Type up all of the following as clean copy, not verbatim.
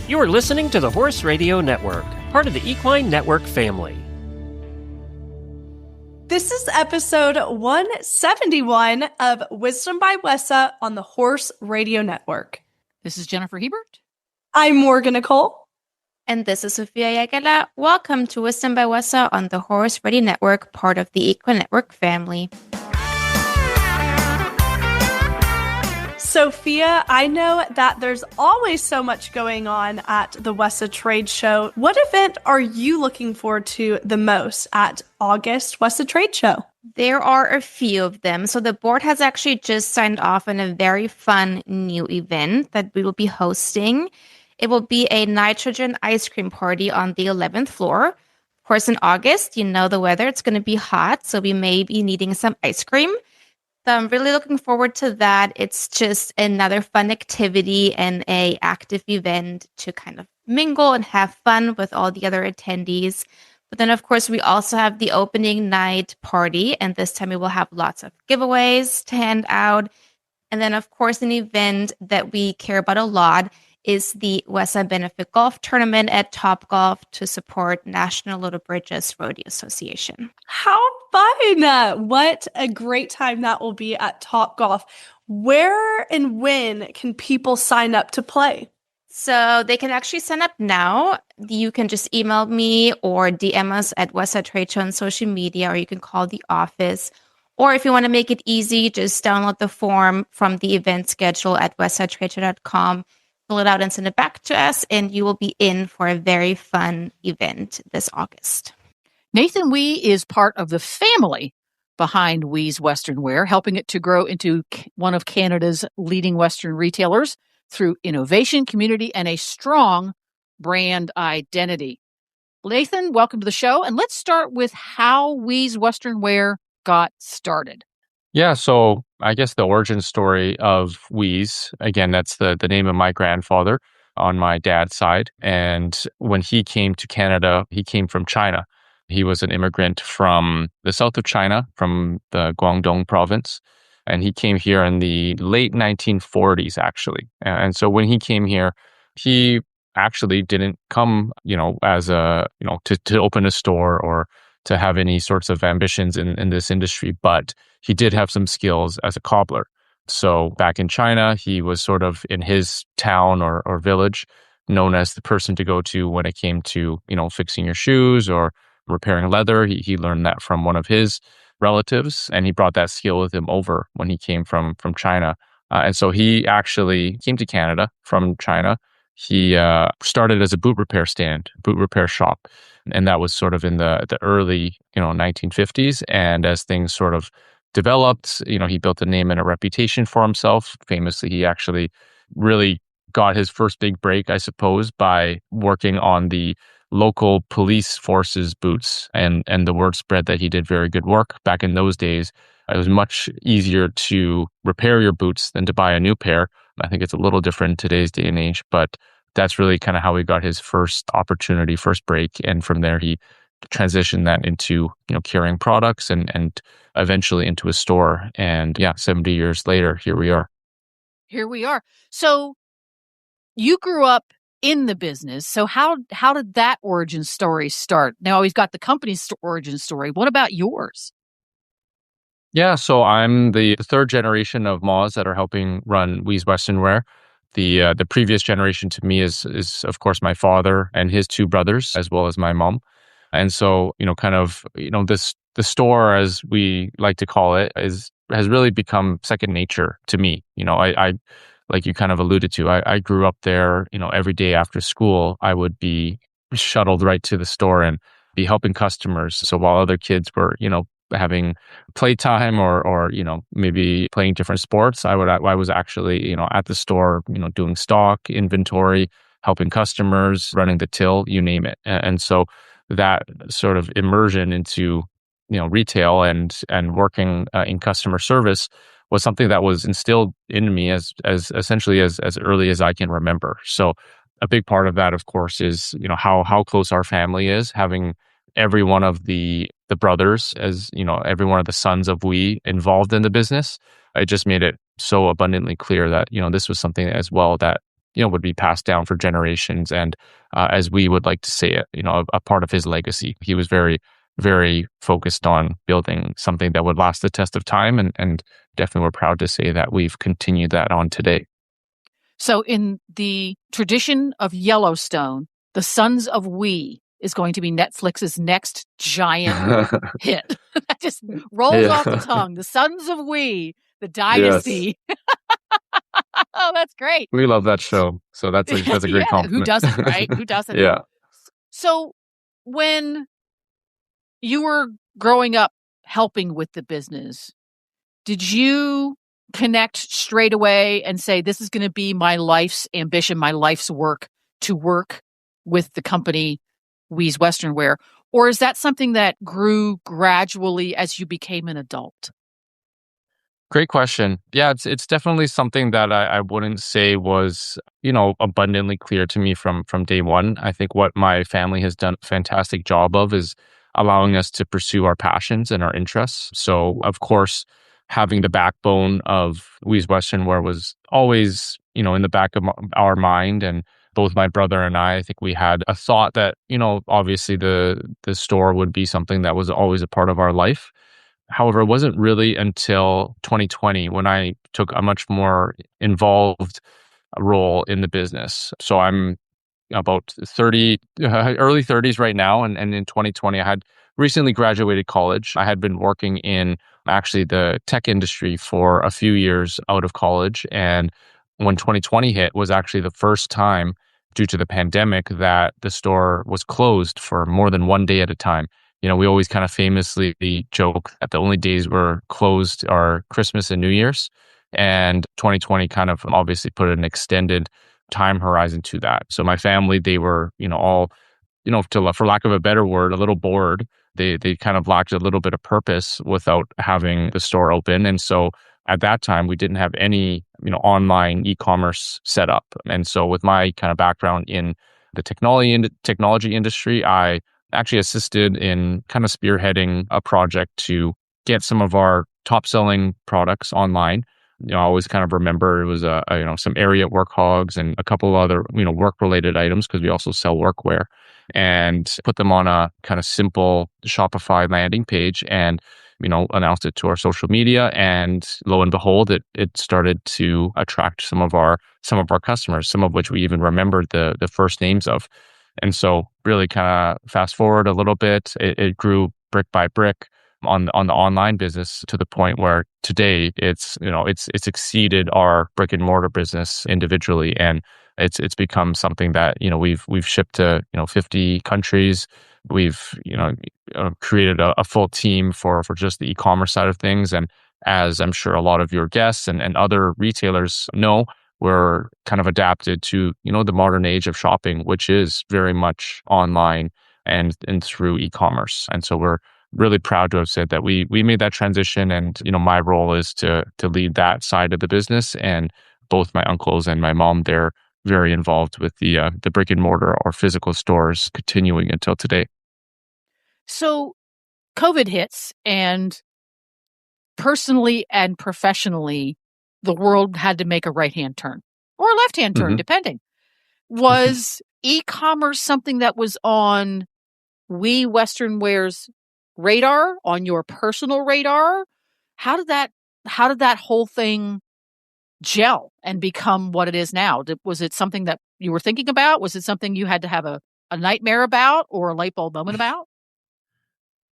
You are listening to the Horse Radio Network, part of the Equine Network family. This is episode 171 of Wisdom by Wessa on the Horse Radio Network. This is Jennifer Hebert. I'm Morgan Nicole. And this is Sofia Yagala. Welcome to Wisdom by Wessa on the Horse Radio Network, part of the Equine Network family. Sophia, I know that there's always so much going on at the Wessa Trade Show. What event are you looking forward to the most at August Wessa Trade Show? There are a few of them. So the board has actually just signed off on a very fun new event that we will be hosting. It will be a nitrogen ice cream party on the 11th floor. Of course, in August, you know the weather, it's going to be hot, so we may be needing some ice cream. So I'm really looking forward to that. It's just another fun activity and a active event to kind of mingle and have fun with all the other attendees. But then, of course, we also have the opening night party, and this time we will have lots of giveaways to hand out. And then, of course, an event that we care about a lot is the Wessa Benefit Golf Tournament at Topgolf to support National Little Bridges Rodeo Association. How fun! What a great time that will be at Topgolf. Where and when can people sign up to play? So they can actually sign up now. You can just email me or DM us at Wessa Trade Show on social media, or you can call the office. Or if you want to make it easy, just download the form from the event schedule at wessatradeshow.com. Fill it out and send it back to us, and you will be in for a very fun event this August. Nathan Wee is part of the family behind Wee's Western Wear, helping it to grow into one of Canada's leading Western retailers through innovation, community, and a strong brand identity. Nathan, welcome to the show, and let's start with how Wee's Western Wear got started. Yeah, so I guess the origin story of Wee's, again, that's the name of my grandfather on my dad's side. And when he came to Canada, he came from China. He was an immigrant from the south of China, from the Guangdong province. And he came here in the late 1940s, actually. And so when he came here, he actually didn't come, as to open a store or to have any sorts of ambitions in this industry, but he did have some skills as a cobbler. So back in China, he was sort of in his town or village known as the person to go to when it came to, fixing your shoes or repairing leather. He learned that from one of his relatives, and he brought that skill with him over when he came from China. And so he actually came to Canada from China. He started as a boot repair shop. And that was sort of in the early, 1950s. And as things sort of developed, he built a name and a reputation for himself. Famously, he actually really got his first big break, I suppose, by working on the local police force's boots. And the word spread that he did very good work. Back in those days, it was much easier to repair your boots than to buy a new pair. I think it's a little different in today's day and age, but that's really kind of how he got his first opportunity, first break. And from there, he transitioned that into, carrying products and eventually into a store. And 70 years later, here we are. Here we are. So you grew up in the business. So how did that origin story start? Now we've got the company's origin story. What about yours? Yeah, so I'm the third generation of Maws that are helping run Wee's Western Wear. The previous generation to me is of course my father and his two brothers, as well as my mom. And so, the store, as we like to call it, has really become second nature to me. I like you kind of alluded to, I grew up there. Every day after school, I would be shuttled right to the store and be helping customers. So while other kids were, having playtime or maybe playing different sports, I was actually at the store, doing stock inventory, helping customers, running the till, you name it. And so that sort of immersion into retail and working in customer service was something that was instilled in me as essentially as early as I can remember. So a big part of that, of course, is how close our family is, having every one of the brothers, as every one of the sons of Wee involved in the business. It just made it so abundantly clear that this was something as well that would be passed down for generations. And as we would like to say it, a part of his legacy. He was very, very focused on building something that would last the test of time. And definitely we're proud to say that we've continued that on today. So in the tradition of Yellowstone, The Sons of We is going to be Netflix's next giant hit. That just rolls off the tongue. The Sons of We, the Dynasty. Yes. Oh, that's great. We love that show. So that's a great compliment. Who doesn't, right? Who doesn't? Yeah. So when you were growing up helping with the business, did you connect straight away and say, this is going to be my life's ambition, my life's work, to work with the company Wees Western Wear? Or is that something that grew gradually as you became an adult? Great question. Yeah, it's definitely something that I wouldn't say was, abundantly clear to me from day one. I think what my family has done a fantastic job of is allowing us to pursue our passions and our interests. So, of course, having the backbone of Wees Western Wear was always, in the back of our mind. And both my brother and I think we had a thought that, obviously the store would be something that was always a part of our life. However, it wasn't really until 2020 when I took a much more involved role in the business. So I'm about 30, early 30s right now. And in 2020, I had recently graduated college. I had been working in actually the tech industry for a few years out of college. And when 2020 hit was actually the first time due to the pandemic that the store was closed for more than one day at a time. We always kind of famously joke that the only days we're closed are Christmas and New Year's. And 2020 kind of obviously put an extended time horizon to that. So my family, they were, all, for lack of a better word, a little bored. They kind of lacked a little bit of purpose without having the store open. And so at that time, we didn't have any, online e-commerce set up. And so with my kind of background in the technology industry, I actually assisted in kind of spearheading a project to get some of our top selling products online. I always kind of remember it was some area work hogs and a couple of other, work related items because we also sell workwear, and put them on a kind of simple Shopify landing page and, announced it to our social media. And lo and behold, it started to attract some of our customers, some of which we even remembered the first names of. And so really kind of fast forward a little bit, it grew brick by brick on the online business to the point where today it's exceeded our brick and mortar business individually. And it's become something that, we've shipped to, 50 countries. We've, created a full team for just the e-commerce side of things. And as I'm sure a lot of your guests and other retailers know, we're kind of adapted to, the modern age of shopping, which is very much online and through e-commerce. And so we're really proud to have said that we made that transition. And, my role is to lead that side of the business. And both my uncles and my mom, they're very involved with the brick and mortar or physical stores continuing until today. So COVID hits, and personally and professionally, the world had to make a right-hand turn or a left-hand turn, depending. Was e-commerce something that was on Wees Western Wear's radar, on your personal radar? How did that whole thing gel and become what it is now? Was it something that you were thinking about? Was it something you had to have a nightmare about or a light bulb moment about?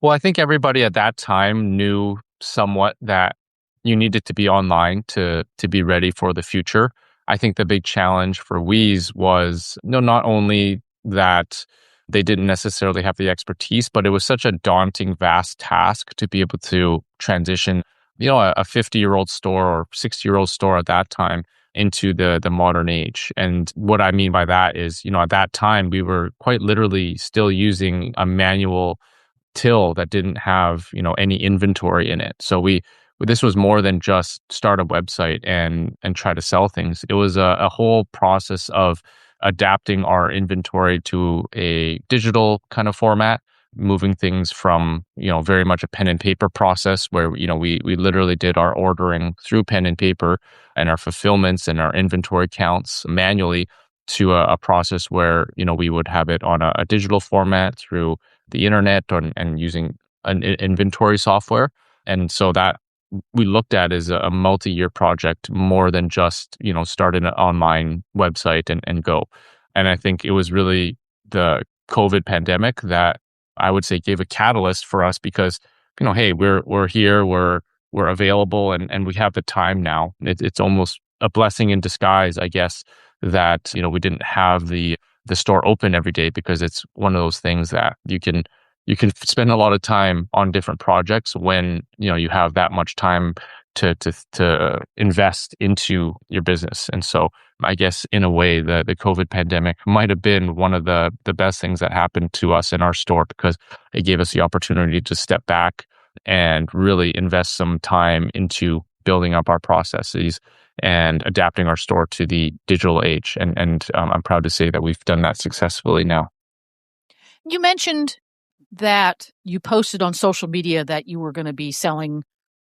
Well, I think everybody at that time knew somewhat that you needed to be online to be ready for the future. I think the big challenge for Wees was not only that they didn't necessarily have the expertise, but it was such a daunting, vast task to be able to transition, a 50-year-old store or 60-year-old store at that time into the modern age. And what I mean by that is, at that time, we were quite literally still using a manual till that didn't have, any inventory in it. So this was more than just start a website and try to sell things. It was a whole process of adapting our inventory to a digital kind of format, moving things from, very much a pen and paper process where, we literally did our ordering through pen and paper and our fulfillments and our inventory counts manually to a process where, we would have it on a digital format through the internet and using an inventory software. And so that we looked at as a multi-year project more than just, start an online website and go. And I think it was really the COVID pandemic that I would say gave a catalyst for us because, hey, we're here, we're available and we have the time now. It's almost a blessing in disguise, I guess, that, we didn't have the store open every day because it's one of those things that you can spend a lot of time on different projects when, you have that much time to invest into your business. And so I guess in a way the COVID pandemic might have been one of the best things that happened to us in our store because it gave us the opportunity to step back and really invest some time into building up our processes and adapting our store to the digital age. And I'm proud to say that we've done that successfully now. You mentioned that you posted on social media that you were going to be selling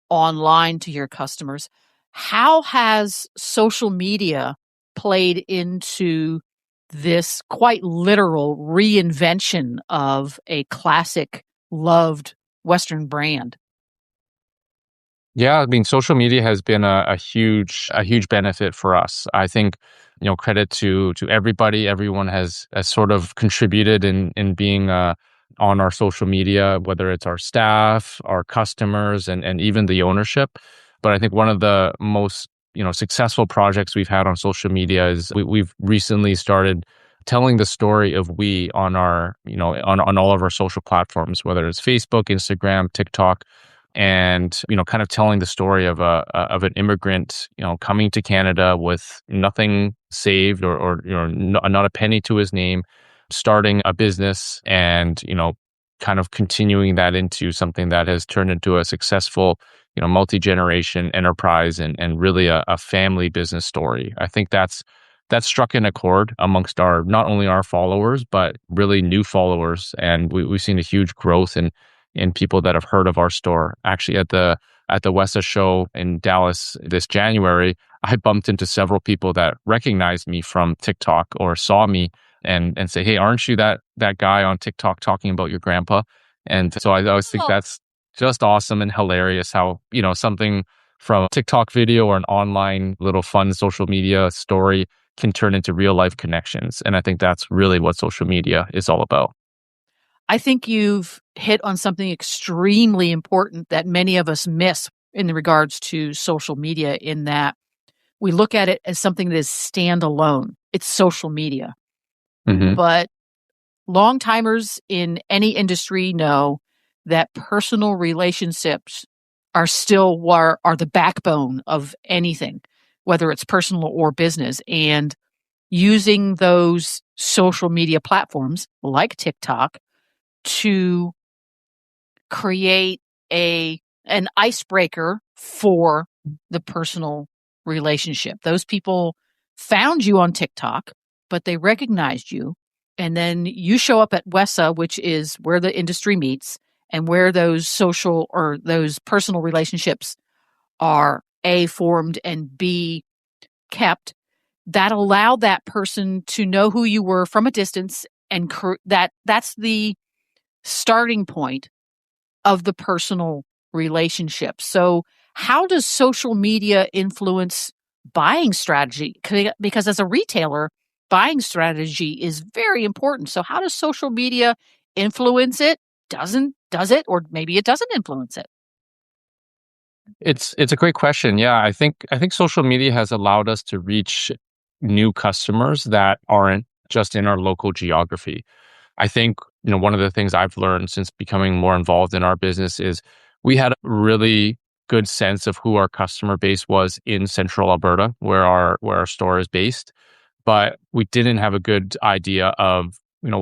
online to your customers. How has social media played into this quite literal reinvention of a classic, loved Western brand? Yeah, I mean, social media has been a huge benefit for us. I think, credit to everybody. Everyone has sort of contributed in being on our social media, whether it's our staff, our customers, and even the ownership. But I think one of the most, successful projects we've had on social media is we've recently started telling the story of we on our, on all of our social platforms, whether it's Facebook, Instagram, TikTok, and, kind of telling the story of an immigrant, coming to Canada with nothing saved or not a penny to his name, starting a business and, kind of continuing that into something that has turned into a successful, multi-generation enterprise and really a family business story. I think that's struck an chord amongst not only our followers, but really new followers. And we've seen a huge growth in people that have heard of our store. Actually, at the WESA show in Dallas this January, I bumped into several people that recognized me from TikTok or saw me and say, "Hey, aren't you that guy on TikTok talking about your grandpa?" And so I always think that's just awesome and hilarious how, something from a TikTok video or an online little fun social media story can turn into real life connections. And I think that's really what social media is all about. I think you've hit on something extremely important that many of us miss in regards to social media, in that we look at it as something that is standalone. It's social media. Mm-hmm. But long timers in any industry know that personal relationships are the backbone of anything, whether it's personal or business. And using those social media platforms like TikTok to create an icebreaker for the personal relationship. Those people found you on TikTok, but they recognized you. And then you show up at WESA, which is where the industry meets and where those social or those personal relationships are A, formed, and B, kept. That allowed that person to know who you were from a distance, and that's the starting point of the personal relationship. So how does social media influence buying strategy? Because as a retailer, buying strategy is very important. So how does social media influence it? Does it? Or maybe it doesn't influence it? It's a great question. Yeah, I think social media has allowed us to reach new customers that aren't just in our local geography. I think, one of the things I've learned since becoming more involved in our business is we had a really good sense of who our customer base was in central Alberta, where our store is based. But we didn't have a good idea of,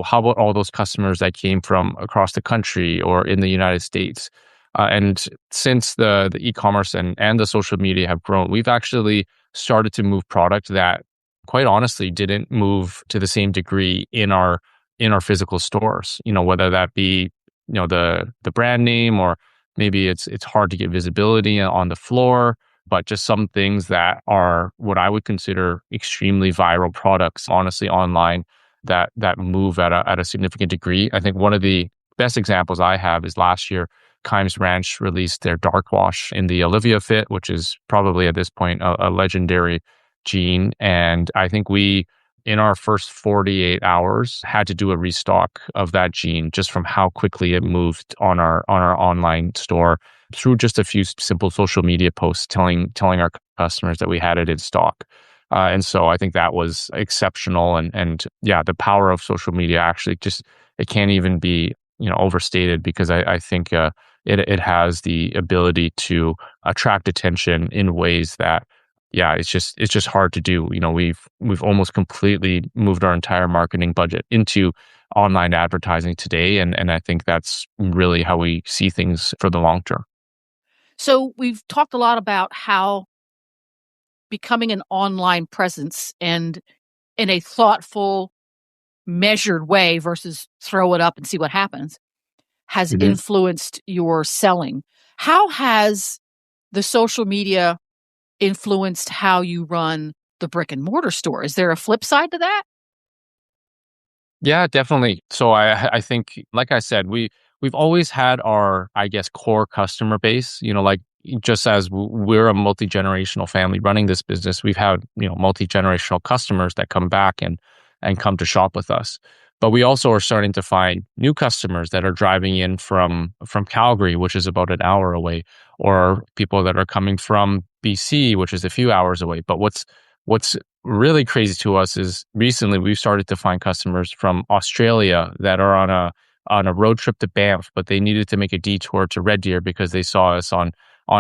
how about all those customers that came from across the country or in the United States. And since the e-commerce and the social media have grown, we've actually started to move product that, quite honestly, didn't move to the same degree in our physical stores. Whether that be the brand name, or maybe it's hard to get visibility on the floor, but just some things that are what I would consider extremely viral products, honestly, online that move at a significant degree. I think one of the best examples I have is last year, Kimes Ranch released their dark wash in the Olivia fit, which is probably at this point a legendary jean. And I think we, in our first 48 hours, had to do a restock of that jean just from how quickly it moved on our online store through just a few simple social media posts telling our customers that we had it in stock. And so I think that was exceptional. And yeah, the power of social media actually just, it can't even be overstated, because I think it has the ability to attract attention in ways that, yeah, it's just hard to do. We've almost completely moved our entire marketing budget into online advertising today, and I think that's really how we see things for the long term. So we've talked a lot about how becoming an online presence, and in a thoughtful, measured way versus throw it up and see what happens, has influenced your selling. How has the social media influenced how you run the brick and mortar store? Is there a flip side to that? Yeah, definitely. So I think, like I said, we've always had our, I guess, core customer base. Like, just as we're a multi-generational family running this business, we've had multi-generational customers that come back and come to shop with us. But we also are starting to find new customers that are driving in from Calgary, which is about an hour away, or people that are coming from BC, which is a few hours away. But what's really crazy to us is recently we've started to find customers from Australia that are on a road trip to Banff, but they needed to make a detour to Red Deer because they saw us on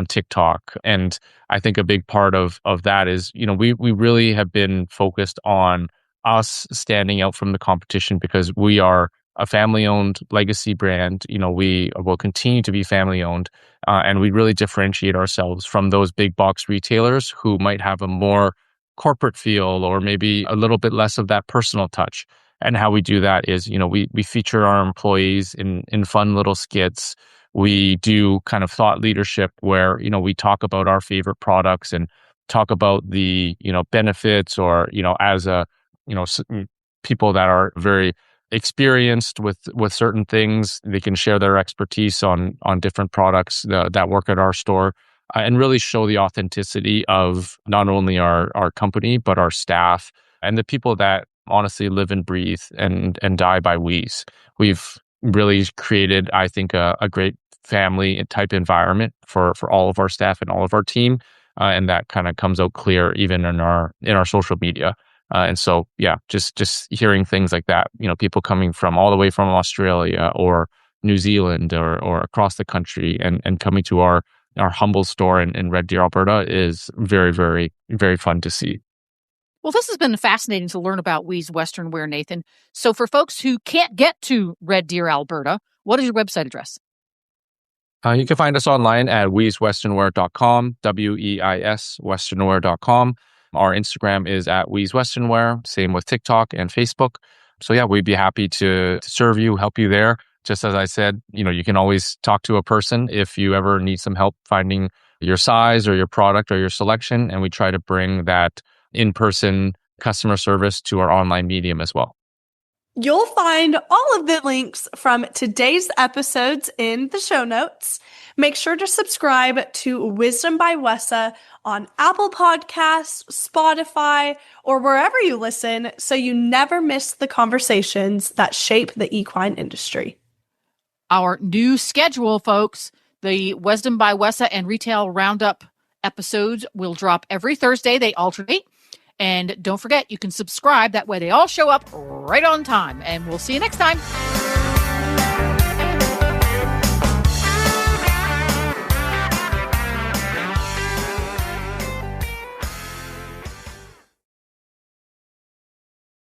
TikTok. And I think a big part of that is, we really have been focused on us standing out from the competition, because we are a family-owned legacy brand. We will continue to be family-owned, and we really differentiate ourselves from those big box retailers who might have a more corporate feel, or maybe a little bit less of that personal touch. And how we do that is, we feature our employees in fun little skits. We do kind of thought leadership where, we talk about our favorite products and talk about the, benefits, or, as a, people that are very experienced with certain things, they can share their expertise on different products that work at our store, and really show the authenticity of not only our company, but our staff and the people that honestly live and breathe and die by Wees. We've really created, I think, a great family type environment for all of our staff and all of our team, and that kind of comes out clear even in our social media. And so, yeah, just hearing things like that, people coming from all the way from Australia or New Zealand or across the country and coming to our humble store in Red Deer, Alberta, is very, very, very fun to see. Well, this has been fascinating to learn about Wees Western Wear, Nathan. So for folks who can't get to Red Deer, Alberta, what is your website address? You can find us online at weeswesternwear.com, WEIS westernwear.com. Our Instagram is at Wees Western Wear, same with TikTok and Facebook. So yeah, we'd be happy to serve you, help you there. Just as I said, you can always talk to a person if you ever need some help finding your size or your product or your selection. And we try to bring that in-person customer service to our online medium as well. You'll find all of the links from today's episodes in the show notes. Make sure to subscribe to Wisdom by Wessa on Apple Podcasts, Spotify, or wherever you listen, so you never miss the conversations that shape the equine industry. Our new schedule, folks, the Wisdom by Wessa and Retail Roundup episodes will drop every Thursday. They alternate. And don't forget, you can subscribe. That way they all show up right on time. And we'll see you next time.